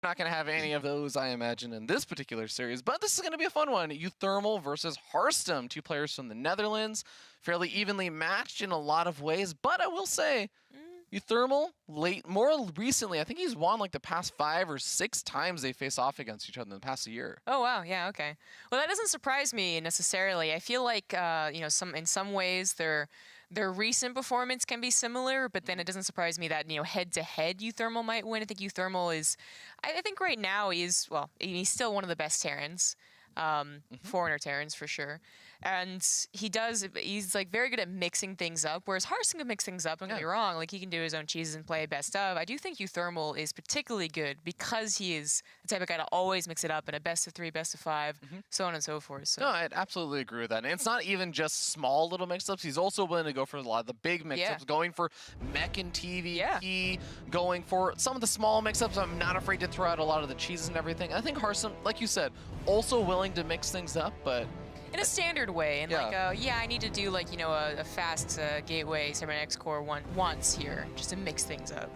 Not going to have any of those, I imagine, in this particular series, but this is going to be a fun one. uThermal versus Harstem, two players from the Netherlands, fairly evenly matched in a lot of ways, but I will say, uThermal, more recently, I think he's won like the past 5 or 6 times they face off against each other in the past year. Oh wow, yeah, okay. Well, that doesn't surprise me necessarily. I feel like you know, in some ways their recent performance can be similar, but then it doesn't surprise me that, you know, head to head uThermal might win. I think uThermal is, I think right now he's he's still one of the best Terrans. Foreigner Terrans for sure, and he's like very good at mixing things up, whereas Harstem can mix things up. Don't get me wrong, like he can do his own cheeses and play best of. I do think uThermal is particularly good because he is the type of guy to always mix it up in a best of 3, best of 5, so on and so forth. So. No, I'd absolutely agree with that. And it's not even just small little mix-ups. He's also willing to go for a lot of the big mix-ups, going for mech and TvP, going for some of the small mix-ups. I'm not afraid to throw out a lot of the cheeses and everything. I think Harstem, like you said, also willing to mix things up, but in a standard way, and like, I need to do like, you know, a fast gateway cybernetics core once here, just to mix things up.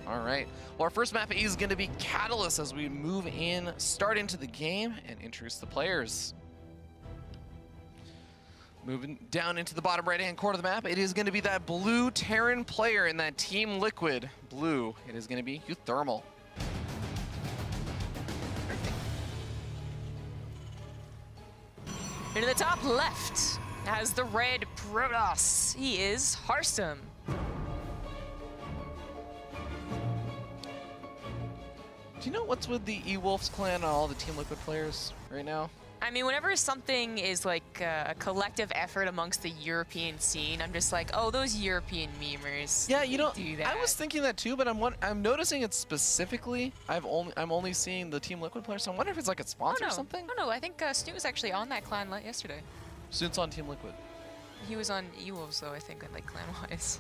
All right. Well, our first map is going to be Catalyst as we move in, start into the game, and introduce the players. Moving down into the bottom right-hand corner of the map, it is going to be that blue Terran player in that Team Liquid blue. It is going to be uThermal. Into the top left has the red Protoss. He is Harstem. Do you know what's with the E-Wolves clan and all the Team Liquid players right now? I mean, whenever something is like a collective effort amongst the European scene, I'm just like, oh, those European memers. Yeah, you know, do that. I was thinking that too, but I'm noticing it specifically. I'm only seeing the Team Liquid players, so I wonder if it's like a sponsor or something. No, I think Snoot was actually on that clan yesterday. Snoot's on Team Liquid. He was on E-Wolves though, I think, like clan-wise.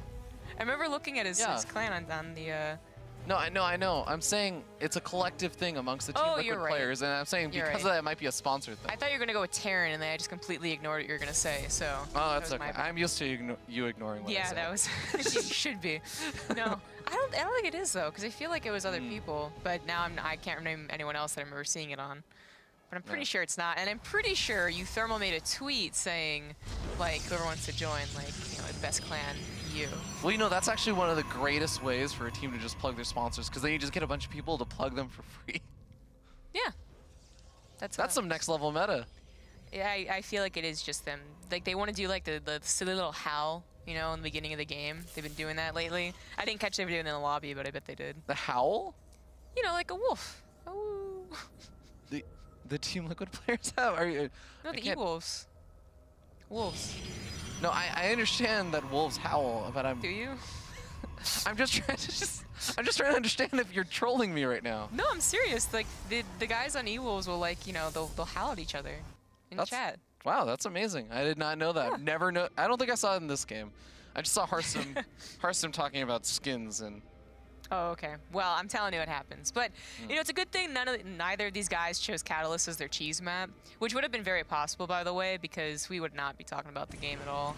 I remember looking at his clan on the. No, I know. I'm saying it's a collective thing amongst the Team Liquid players, and I'm saying because of that, it might be a sponsored thing. I thought you were going to go with Terran, and then I just completely ignored what you were going to say, so... Oh, that's okay. I'm used to you ignoring what I said. Yeah, that was... you should be. No, I don't think it is, though, because I feel like it was other people, but now I can't name anyone else that I remember seeing it on. But I'm pretty sure it's not, and I'm pretty sure uThermal made a tweet saying, like, whoever wants to join, like, you know, the best clan... You. Well, you know, that's actually one of the greatest ways for a team to just plug their sponsors, because then you just get a bunch of people to plug them for free. Yeah. That's some next level meta. Yeah, I feel like it is just them. Like, they want to do, like, the silly little howl, you know, in the beginning of the game. They've been doing that lately. I didn't catch them doing it in the lobby, but I bet they did. The howl? You know, like a wolf. Oh. The Team Liquid players have? No, the E-Wolves. Wolves. No, I understand that wolves howl, but Do you? I'm just trying to understand if you're trolling me right now. No, I'm serious. Like the guys on E-Wolves will, like, you know, they'll howl at each other in chat. Wow, that's amazing. I did not know that. Yeah. I don't think I saw it in this game. I just saw Harstem talking about skins and. Oh, okay. Well, I'm telling you what happens. But, you know, it's a good thing neither of these guys chose Catalyst as their cheese map, which would have been very possible, by the way, because we would not be talking about the game at all.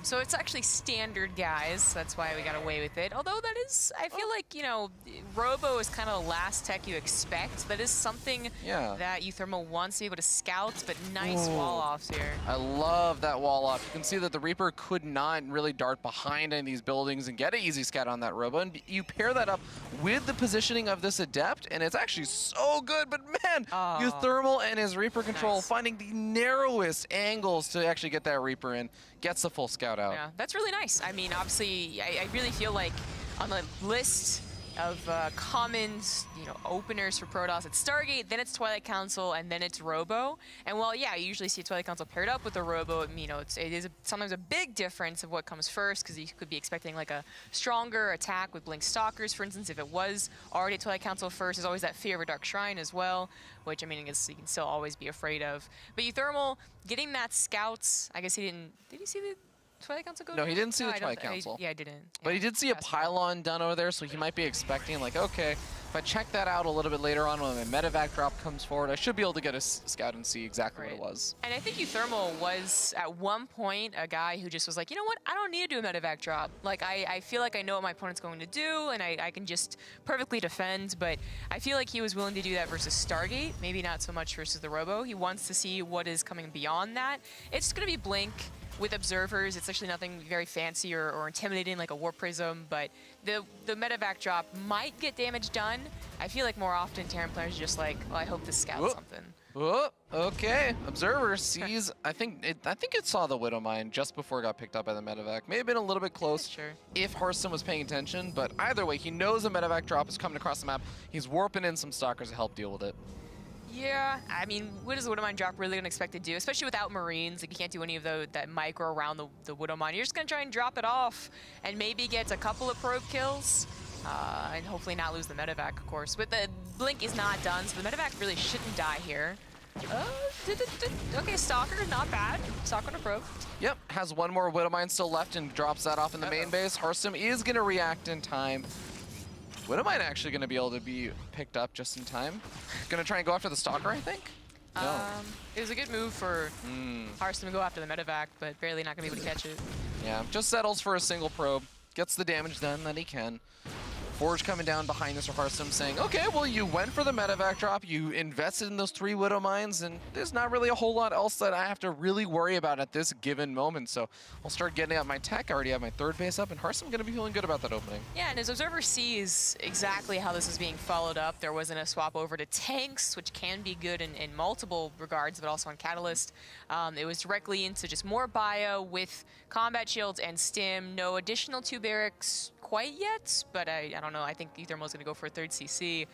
So it's actually standard guys. That's why we got away with it. Although that is, I feel like, you know, Robo is kind of the last tech you expect. That is something that uThermal wants to be able to scout, but nice wall-offs here. I love that wall-off. You can see that the Reaper could not really dart behind any of these buildings and get an easy scout on that Robo. And you pair that up with the positioning of this Adept, and it's actually so good, but man, uThermal and his Reaper control finding the narrowest angles to actually get that Reaper in, gets the full scout out. Yeah, that's really nice. I mean, obviously, I really feel like on the list of common, you know, openers for Protoss, it's Stargate, then it's Twilight Council, and then it's Robo. And while, yeah, you usually see Twilight Council paired up with the Robo, you know, it is sometimes a big difference of what comes first, because you could be expecting like a stronger attack with Blink Stalkers, for instance. If it was already Twilight Council first, there's always that fear of a Dark Shrine as well, which, I mean, I guess you can still always be afraid of. But uThermal, getting that Scouts, I guess he didn't, did you see the Twilight Council go No, down? he didn't see the I don't Twilight thi- I- Council. Yeah, I didn't. But Yeah, he did see a passed by. pylon done over there, so he might be expecting, like, okay, if I check that out a little bit later on when my medevac drop comes forward, I should be able to get a scout and see exactly what it was. And I think uThermal was, at one point, a guy who just was like, you know what, I don't need to do a medevac drop. Like, I feel like I know what my opponent's going to do, and I can just perfectly defend, but I feel like he was willing to do that versus Stargate, maybe not so much versus the Robo. He wants to see what is coming beyond that. It's going to be Blink with observers. It's actually nothing very fancy or intimidating like a Warp Prism, but the medevac drop might get damage done. I feel like more often Terran players are just like, well, I hope this scouts something. Oh, okay. Observer sees, I think it saw the Widow Mine just before it got picked up by the medevac. May have been a little bit close if Harstem was paying attention, but either way, he knows the medevac drop is coming across the map. He's warping in some stalkers to help deal with it. Yeah, I mean, what is the Widow Mine drop really going to expect to do? Especially without Marines, like you can't do any of that micro around the Widow Mine. You're just going to try and drop it off and maybe get a couple of probe kills and hopefully not lose the medevac, of course. But the Blink is not done, so the medevac really shouldn't die here. Okay, Stalker, not bad. Stalker on a probe. Yep, has one more Widow Mine still left and drops that off in the main base. Harstem is going to react in time. Widow Mine actually going to be able to be picked up just in time. Going to try and go after the Stalker, I think? No. It was a good move for Harstem to go after the medevac, but barely not going to be able to catch it. Yeah, just settles for a single probe. Gets the damage done that he can. Forge coming down behind Mr. Harstem saying, okay, well, you went for the medevac drop, you invested in those 3 Widow Mines, and there's not really a whole lot else that I have to really worry about at this given moment. So I'll start getting out my tech. I already have my 3rd base up, and Harstem going to be feeling good about that opening. Yeah, and his observer sees exactly how this is being followed up. There wasn't a swap over to tanks, which can be good in multiple regards, but also on Catalyst. It was directly into just more bio with combat shields and stim. No additional 2 barracks quite yet, but I don't know. I think uThermal is going to go for a 3rd CC.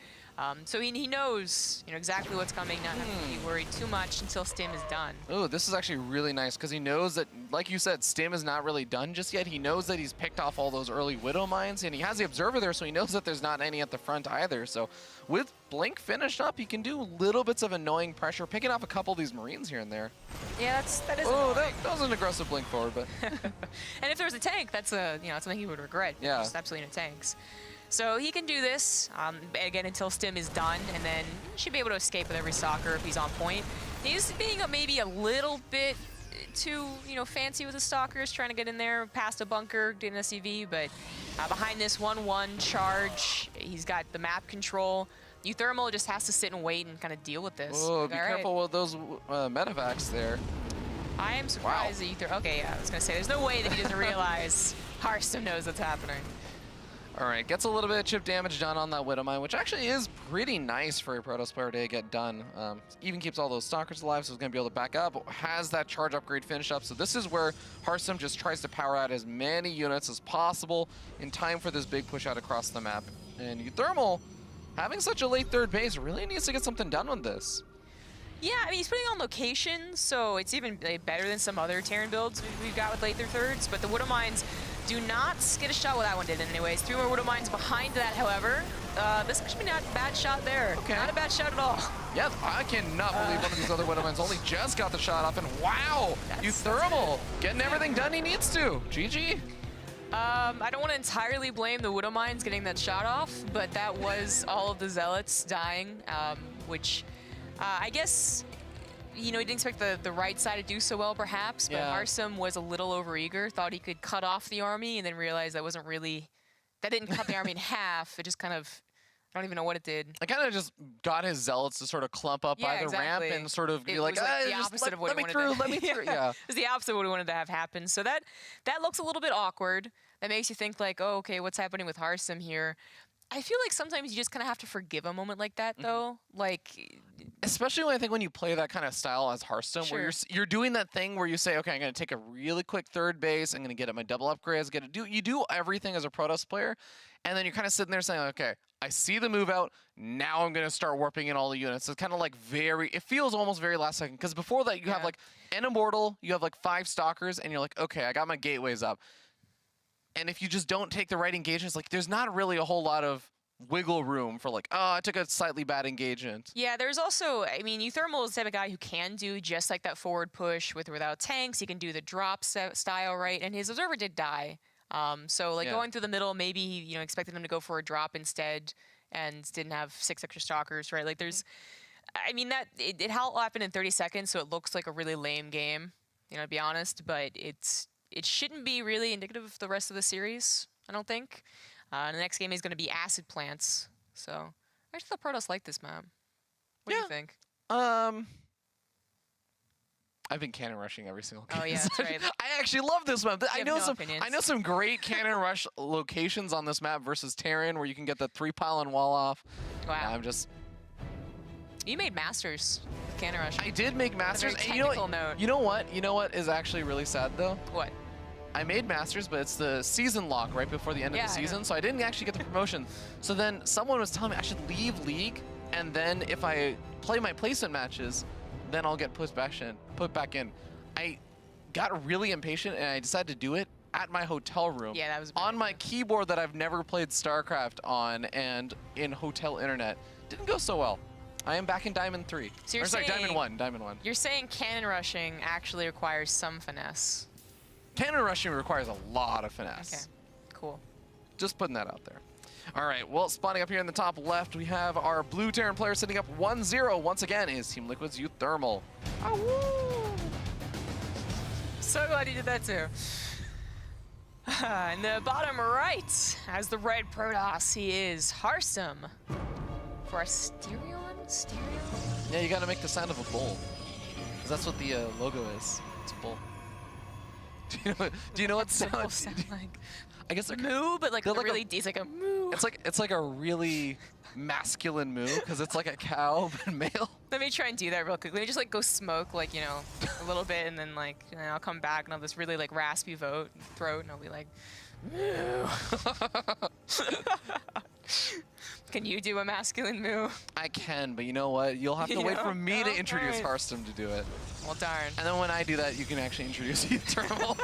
So he knows exactly what's coming, not having to be worried too much until stim is done. Oh, this is actually really nice because he knows that, like you said, stim is not really done just yet. He knows that he's picked off all those early Widow Mines, and he has the Observer there, so he knows that there's not any at the front either. So with Blink finished up, he can do little bits of annoying pressure, picking off a couple of these Marines here and there. Yeah, that is Oh, annoying. that was an aggressive Blink forward, but... And if there's a tank, that's something he would regret. Yeah. Just absolutely no tanks. So he can do this, again, until stim is done, and then he should be able to escape with every stalker if he's on point. He's being maybe a little bit too, fancy with the stalkers, trying to get in there past a bunker, get an SCV, but behind this 1-1 charge, he's got the map control. uThermal just has to sit and wait and kind of deal with this. Oh, be careful with those medevacs there. I am surprised that uThermal... Okay, yeah, I was going to say, there's no way that he doesn't realize Harstem knows what's happening. All right, gets a little bit of chip damage done on that Widow Mine, which actually is pretty nice for a Protoss player to get done. Even keeps all those Stalkers alive, so he's going to be able to back up. Has that charge upgrade finish up, so this is where Harstem just tries to power out as many units as possible in time for this big push out across the map. And uThermal, having such a late 3rd base, really needs to get something done with this. Yeah, I mean, he's putting on location, so it's even better than some other Terran builds we've got with late 3rds, but the Widow Mines do not get a shot. Well, that one did anyways. 3 more Widow Mines behind that, however. This actually not a bad shot there. Okay. Not a bad shot at all. Yeah, I cannot believe one of these other Widow Mines only just got the shot off, and wow, uThermal getting everything done he needs to. GG. I don't want to entirely blame the Widow Mines getting that shot off, but that was all of the Zealots dying, which I guess... he didn't expect the right side to do so well, perhaps, but Harstem was a little overeager, thought he could cut off the army, and then realized that wasn't really... That didn't cut the army in half. It just kind of... I don't even know what it did. I kind of just got his Zealots to sort of clump up by the ramp and sort of be like, the opposite of what let me he through, wanted let me through. Yeah. It was the opposite of what he wanted to have happen. So that looks a little bit awkward. That makes you think like, oh, okay, what's happening with Harstem here? I feel like sometimes you just kind of have to forgive a moment like that, though. Like, especially when I think when you play that kind of style as Harstem, where you're doing that thing where you say, okay, I'm going to take a really quick 3rd base, I'm going to get at my double upgrades, you do everything as a Protoss player, and then you're kind of sitting there saying, okay, I see the move out, now I'm going to start warping in all the units. It's kind of like it feels almost very last second, because before that you have like an Immortal, you have like 5 Stalkers, and you're like, okay, I got my gateways up. And if you just don't take the right engagements, like there's not really a whole lot of wiggle room for like, oh, I took a slightly bad engagement. Yeah, there's also, I mean, uThermal is the type of guy who can do just like that forward push with or without tanks. He can do the drop style, right? And his observer did die. So like going through the middle, maybe he, expected him to go for a drop instead and didn't have 6 extra stalkers, right? Like there's, I mean, that it happened in 30 seconds, so it looks like a really lame game, to be honest, but it shouldn't be really indicative of the rest of the series, I don't think. The next game is going to be Acid Plants, so I actually thought Protoss liked this map. What do you think? I've been cannon rushing every single game. Oh yeah, that's right. I actually love this map. I know some great cannon rush locations on this map versus Terran, where you can get the 3-pylon wall off. Wow. I'm just. You made Masters with cannon rush. I did make Masters. And you know what? You know what is actually really sad though? What? I made Masters, but it's the season lock right before the end of the season, so I didn't actually get the promotion. So then someone was telling me I should leave League, and then if I play my placement matches, then I'll get put back in. I got really impatient, and I decided to do it at my hotel room. Yeah, that was on my keyboard that I've never played StarCraft on, and in hotel internet. Didn't go so well. I am back in Diamond 3. So sorry, Diamond 1. Diamond 1. You're saying cannon rushing actually requires some finesse. Cannon rushing requires a lot of finesse. Okay, cool. Just putting that out there. All right, well, spawning up here in the top left, we have our blue Terran player sitting up 1-0. Once again, is Team Liquid's uThermal. Oh, woo! So glad you did that too. In the bottom right, as the red Protoss, he is Harstem. For our Stereo? Yeah, you gotta make the sound of a bull. Because that's what the logo is. It's a bull. Do you know what sound like? I guess like moo, but like really, it's like a moo. It's like a really masculine moo because it's like a cow but male. Let me try and do that real quick. Let me just like go smoke like a little bit, and then like I'll come back and I'll have this really like raspy throat, and I'll be like, moo. Can you do a masculine moo? I can, but you know what? You'll have to wait for me to introduce Harstem to do it. Well, darn. And then when I do that, you can actually introduce uThermal.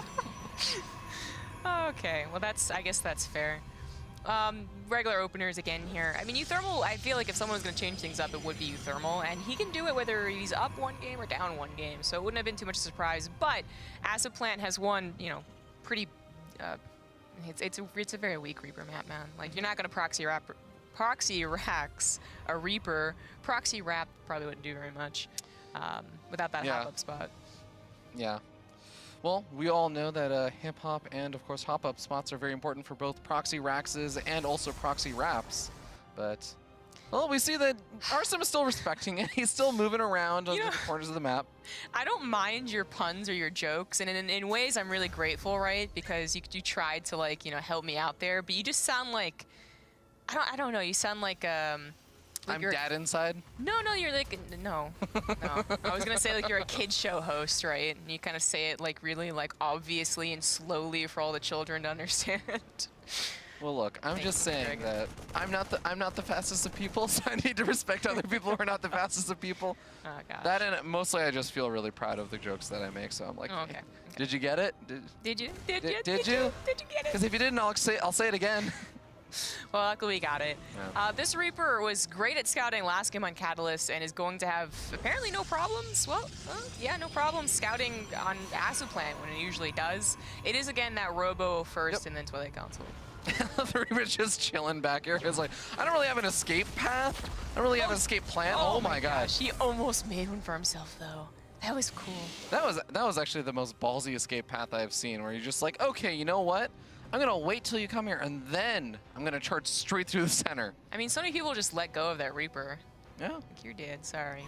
Okay, well I guess that's fair. Regular openers again here. I mean, uThermal, I feel like if someone was going to change things up, it would be uThermal, and he can do it whether he's up 1 game or down 1 game, so it wouldn't have been too much of a surprise. But Acid Plant has won, pretty. It's a very weak Reaper map, man. Like you're not going to proxy racks a Reaper. Proxy wrap probably wouldn't do very much without that hop-up spot. Yeah. Well, we all know that hip-hop and, of course, hop-up spots are very important for both proxy raxes and also proxy wraps. But, well, we see that Harstem is still respecting it. He's still moving around on the corners of the map. I don't mind your puns or your jokes, and in ways I'm really grateful, right? Because you tried to, like, help me out there, but you just sound like... I don't know, you sound like I'm dad inside? No, you're like, no. I was going to say like you're a kid show host, right? And you kind of say it like really like obviously and slowly for all the children to understand. Well, look, I'm just saying that I'm not the fastest of people, so I need to respect other people who are not the fastest of people. Oh, gosh. That and mostly I just feel really proud of the jokes that I make, so I'm like, okay. Did you get it? Did you? Did you? Did you get it? Because if you didn't, I'll say it again. Well, luckily we got it. Yeah. This Reaper was great at scouting last game on Catalyst and is going to have apparently no problems. Well, yeah, no problems scouting on Acid Plant when it usually does. It is, again, that Robo first and then Twilight Console. The Reaper's just chilling back here. It's like, I don't really have an escape path. I don't really have an escape plan. Oh my gosh. He almost made one for himself, though. That was cool. That was actually the most ballsy escape path I've seen, where you're just like, okay, you know what? I'm going to wait till you come here, and then I'm going to charge straight through the center. I mean, so many people just let go of that Reaper. Yeah. Like you did, sorry.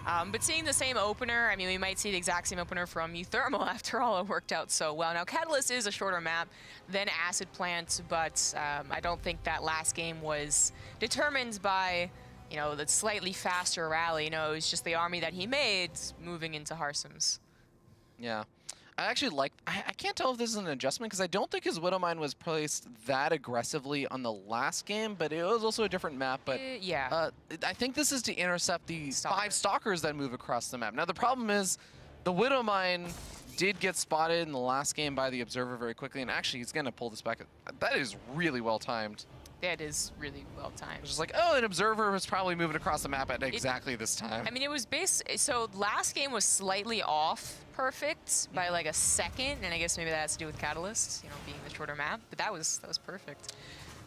But seeing the same opener, I mean, we might see the exact same opener from uThermal. After all, it worked out so well. Now, Catalyst is a shorter map than Acid Plant, but I don't think that last game was determined by, the slightly faster rally. It was just the army that he made moving into Harstem's. Yeah. I actually like, I can't tell if this is an adjustment because I don't think his Widowmine was placed that aggressively on the last game, but it was also a different map. But yeah. I think this is to intercept the 5 stalkers that move across the map. Now the problem is the Widowmine did get spotted in the last game by the Observer very quickly, and actually he's going to pull this back. That is really well timed. That is really well timed. It's just like, oh, an observer was probably moving across the map at exactly this time. I mean, it was so last game was slightly off perfect by like a second, and I guess maybe that has to do with Catalyst, you know, being the shorter map. But that was perfect.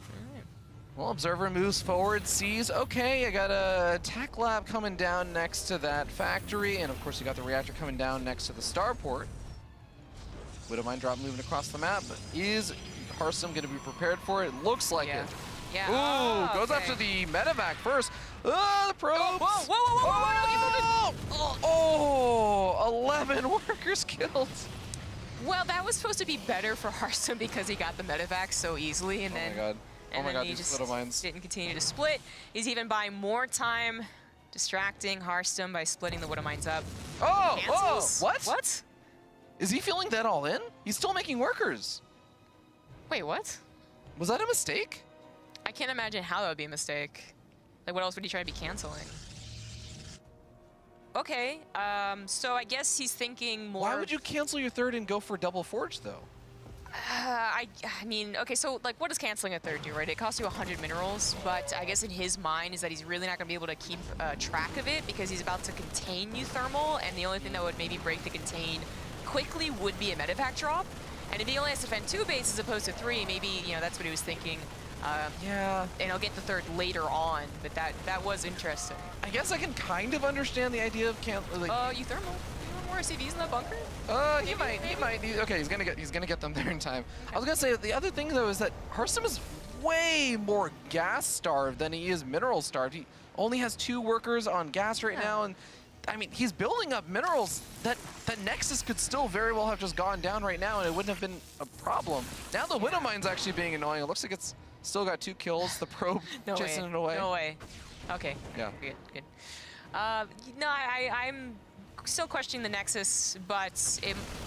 All right. Well, observer moves forward, sees, okay, I got a tech lab coming down next to that factory, and of course you got the reactor coming down next to the starport. Widowmine drop moving across the map, but is Harstem going to be prepared for it? It looks like it. Yeah. Ooh, goes okay. after the medevac first. Oh, the probes. Whoa. Oh, 11 workers killed. Well, that was supposed to be better for Harstem because he got the medevac so easily, and then These just little mines. didn't continue to split. He's even buying more time, distracting Harstem by splitting the Widowmines up. Cancels? What? What? Is he filling that all in? He's still making workers. Wait, what? Was that a mistake? I can't imagine how that would be a mistake. Like, what else would he try to be canceling? Okay, so I guess he's thinking more... Why would you cancel your third and go for double forge, though? I mean, okay, so, like, what does canceling a third do, right? It costs you 100 minerals, but I guess in his mind is that he's really not going to be able to keep track of it because he's about to contain uThermal, and the only thing that would maybe break the contain quickly would be a medevac drop. And if he only has to defend 2 bases as opposed to 3, maybe, you know, that's what he was thinking. Yeah. And I'll get the third later on, but that was interesting. I guess I can kind of understand the idea of uThermal. uThermal. You want more SCVs in that bunker? He might. Okay, he's gonna get them there in time. I was gonna say the other thing though is that Harstem is way more gas starved than he is mineral starved. He only has 2 workers on gas right now, and I mean he's building up minerals that Nexus could still very well have just gone down right now, and it wouldn't have been a problem. Now the Widowmine's actually being annoying. It looks like it's still got 2 kills. The probe chasing it away. No way. Okay. Yeah. Good. No, I'm still questioning the Nexus, but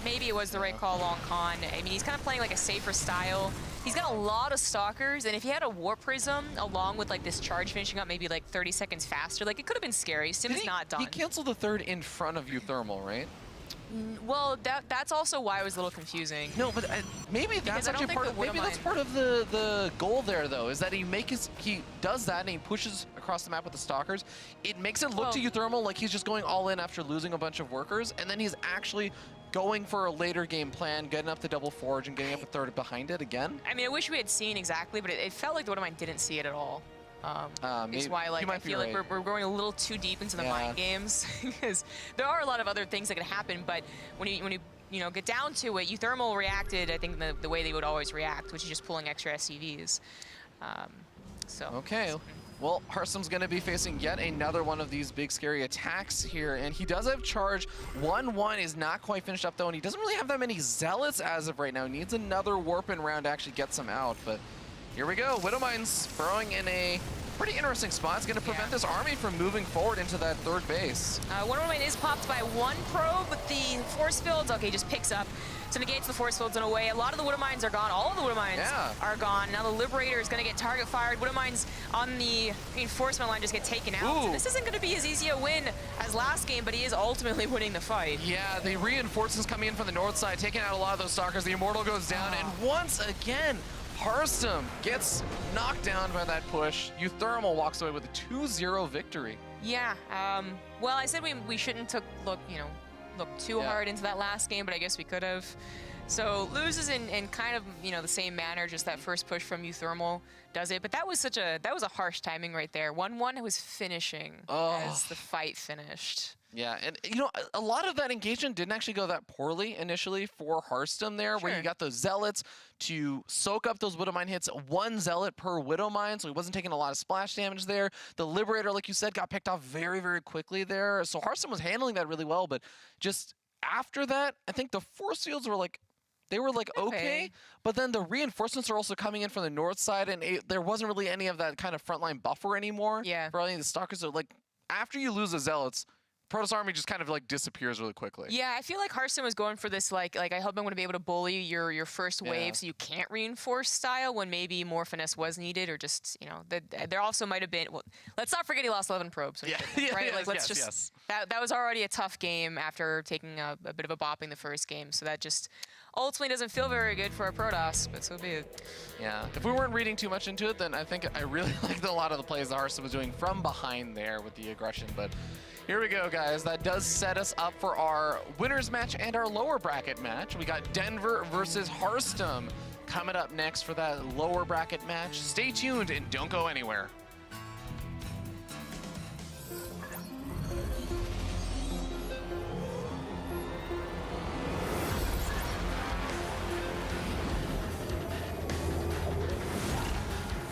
maybe it was the right call on Khan. I mean, he's kind of playing like a safer style. He's got a lot of stalkers, and if he had a Warp Prism along with like this charge finishing up maybe like 30 seconds faster, like it could have been scary. Sim's not done. He canceled the third in front of uThermal, right? Well, that's also why it was a little confusing. No, but maybe that's actually part of the goal there, though, is that he does that and he pushes across the map with the stalkers. It makes it look to uThermal like he's just going all in after losing a bunch of workers, and then he's actually going for a later game plan, getting up the double forge and getting up a third behind it again. I mean, I wish we had seen exactly, but it felt like the Widowmine didn't see it at all. Is why, like, I feel like we're going a little too deep into the mind games because there are a lot of other things that can happen. But when you get down to it, uThermal reacted, I think, the way they would always react, which is just pulling extra SCVs. Okay. Well, Harstem's going to be facing yet another one of these big, scary attacks here, and he does have charge. 1-1 is not quite finished up, though, and he doesn't really have that many zealots as of right now. He needs another warping round to actually get some out, but here we go. Widowmine's throwing in a pretty interesting spot. It's going to prevent this army from moving forward into that third base. Widowmine is popped by 1 probe with the force fields. Okay, just picks up. So negates the force fields in a way. A lot of the Widowmines are gone. All of the Widowmines are gone. Now the Liberator is going to get target fired. Widowmines on the reinforcement line just get taken out. So this isn't going to be as easy a win as last game, but he is ultimately winning the fight. Yeah, the reinforcements coming in from the north side, taking out a lot of those stalkers. The Immortal goes down, and once again, Harstem gets knocked down by that push. uThermal walks away with a 2-0 victory. Yeah. Well, I said we shouldn't look too hard into that last game, but I guess we could have. So loses in kind of the same manner. Just that first push from uThermal does it. But that was a harsh timing right there. 1-1 was finishing as the fight finished. Yeah, and a lot of that engagement didn't actually go that poorly initially for Harstem there, where you got those zealots to soak up those Widowmine hits, 1 zealot per Widowmine, so he wasn't taking a lot of splash damage there. The Liberator, like you said, got picked off very, very quickly there. So Harstem was handling that really well, but just after that, I think the force fields were like, okay, but then the reinforcements are also coming in from the north side, and there wasn't really any of that kind of frontline buffer anymore. Yeah. For any of the stalkers, so like after you lose the zealots, Protoss army just kind of like disappears really quickly. Yeah, I feel like Harstem was going for this like I hope I'm going to be able to bully your first wave so you can't reinforce style when maybe more finesse was needed, or just there also might have been. Well, let's not forget he lost 11 probes. Right? Like let's just that was already a tough game after taking a bit of a bopping the first game. So that just ultimately doesn't feel very good for a Protoss, but so be it. Yeah, if we weren't reading too much into it, then I think I really liked a lot of the plays that Harstem was doing from behind there with the aggression. But here we go, guys. That does set us up for our winners match and our lower bracket match. We got Denver versus Harstem coming up next for that lower bracket match. Stay tuned and don't go anywhere.